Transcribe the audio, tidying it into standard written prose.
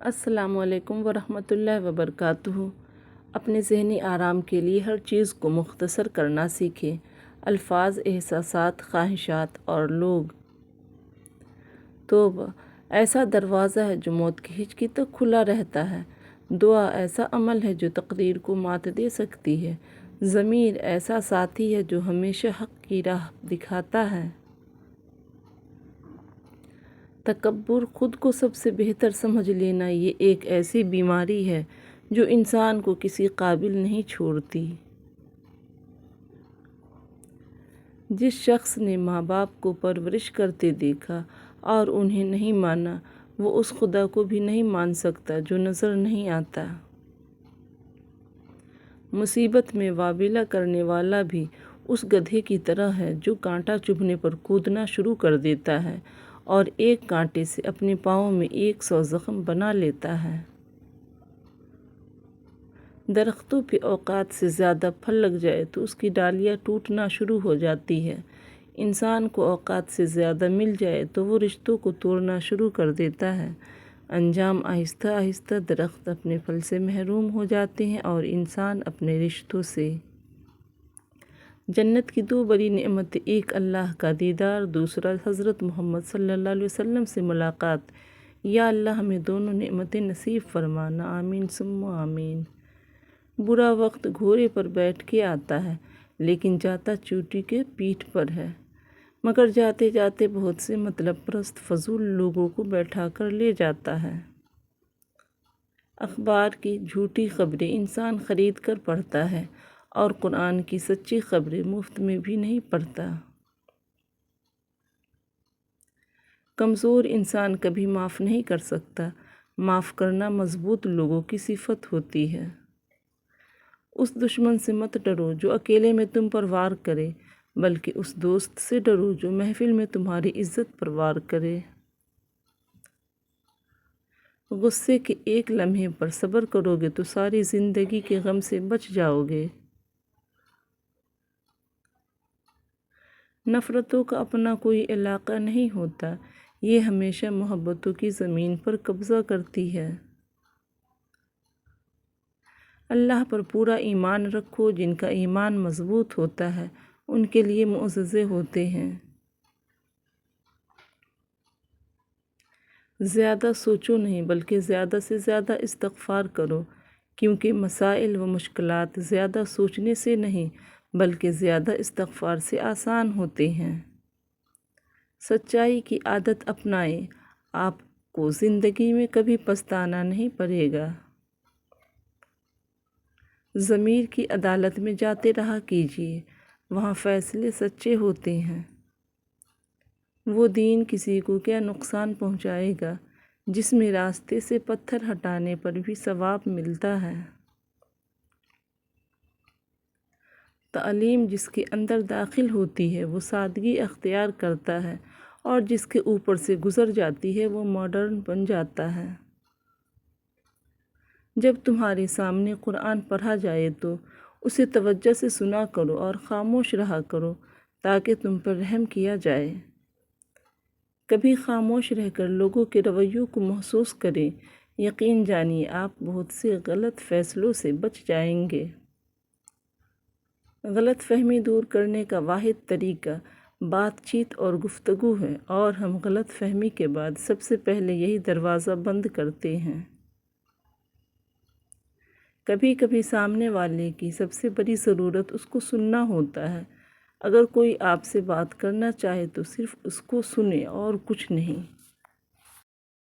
السلام علیکم ورحمۃ اللہ وبرکاتہ۔ اپنے ذہنی آرام کے لیے ہر چیز کو مختصر کرنا سیکھیں۔ الفاظ، احساسات، خواہشات اور لوگ۔ توبہ ایسا دروازہ ہے جو موت کی ہچکی تک کھلا رہتا ہے۔ دعا ایسا عمل ہے جو تقدیر کو مات دے سکتی ہے۔ ضمیر ایسا ساتھی ہے جو ہمیشہ حق کی راہ دکھاتا ہے۔ تکبر، خود کو سب سے بہتر سمجھ لینا، یہ ایک ایسی بیماری ہے جو انسان کو کسی قابل نہیں چھوڑتی۔ جس شخص نے ماں باپ کو پرورش کرتے دیکھا اور انہیں نہیں مانا، وہ اس خدا کو بھی نہیں مان سکتا جو نظر نہیں آتا۔ مصیبت میں واویلا کرنے والا بھی اس گدھے کی طرح ہے جو کانٹا چبھنے پر کودنا شروع کر دیتا ہے اور ایک کانٹے سے اپنے پاؤں میں 100 زخم بنا لیتا ہے۔ درختوں پہ اوقات سے زیادہ پھل لگ جائے تو اس کی ڈالیاں ٹوٹنا شروع ہو جاتی ہے۔ انسان کو اوقات سے زیادہ مل جائے تو وہ رشتوں کو توڑنا شروع کر دیتا ہے۔ انجام آہستہ آہستہ درخت اپنے پھل سے محروم ہو جاتے ہیں اور انسان اپنے رشتوں سے۔ جنت کی 2 بڑی نعمتیں، ایک اللہ کا دیدار، دوسرا حضرت محمد صلی اللہ علیہ وسلم سے ملاقات۔ یا اللہ ہمیں دونوں نعمتیں نصیب فرمانا، آمین ثم آمین۔ برا وقت گھوڑے پر بیٹھ کے آتا ہے لیکن جاتا چوٹی کے پیٹھ پر ہے، مگر جاتے جاتے بہت سے مطلب پرست فضول لوگوں کو بیٹھا کر لے جاتا ہے۔ اخبار کی جھوٹی خبریں انسان خرید کر پڑھتا ہے اور قرآن کی سچی خبریں مفت میں بھی نہیں پڑھتا۔ کمزور انسان کبھی معاف نہیں کر سکتا۔ معاف کرنا مضبوط لوگوں کی صفت ہوتی ہے۔ اس دشمن سے مت ڈرو جو اکیلے میں تم پر وار کرے، بلکہ اس دوست سے ڈرو جو محفل میں تمہاری عزت پر وار کرے۔ غصے کے ایک لمحے پر صبر کرو گے تو ساری زندگی کے غم سے بچ جاؤ گے۔ نفرتوں کا اپنا کوئی علاقہ نہیں ہوتا، یہ ہمیشہ محبتوں کی زمین پر قبضہ کرتی ہے۔ اللہ پر پورا ایمان رکھو، جن کا ایمان مضبوط ہوتا ہے ان کے لیے معجزے ہوتے ہیں۔ زیادہ سوچو نہیں بلکہ زیادہ سے زیادہ استغفار کرو، کیونکہ مسائل و مشکلات زیادہ سوچنے سے نہیں بلکہ زیادہ استغفار سے آسان ہوتے ہیں۔ سچائی کی عادت اپنائیں، آپ کو زندگی میں کبھی پچھتانا نہیں پڑے گا۔ ضمیر کی عدالت میں جاتے رہا کیجیے، وہاں فیصلے سچے ہوتے ہیں۔ وہ دین کسی کو کیا نقصان پہنچائے گا جس میں راستے سے پتھر ہٹانے پر بھی ثواب ملتا ہے۔ تعلیم جس کے اندر داخل ہوتی ہے وہ سادگی اختیار کرتا ہے اور جس کے اوپر سے گزر جاتی ہے وہ ماڈرن بن جاتا ہے۔ جب تمہارے سامنے قرآن پڑھا جائے تو اسے توجہ سے سنا کرو اور خاموش رہا کرو تاکہ تم پر رحم کیا جائے۔ کبھی خاموش رہ کر لوگوں کے رویوں کو محسوس کریں، یقین جانیے آپ بہت سے غلط فیصلوں سے بچ جائیں گے۔ غلط فہمی دور کرنے کا واحد طریقہ بات چیت اور گفتگو ہے، اور ہم غلط فہمی کے بعد سب سے پہلے یہی دروازہ بند کرتے ہیں۔ کبھی کبھی سامنے والے کی سب سے بڑی ضرورت اس کو سننا ہوتا ہے۔ اگر کوئی آپ سے بات کرنا چاہے تو صرف اس کو سنیں اور کچھ نہیں۔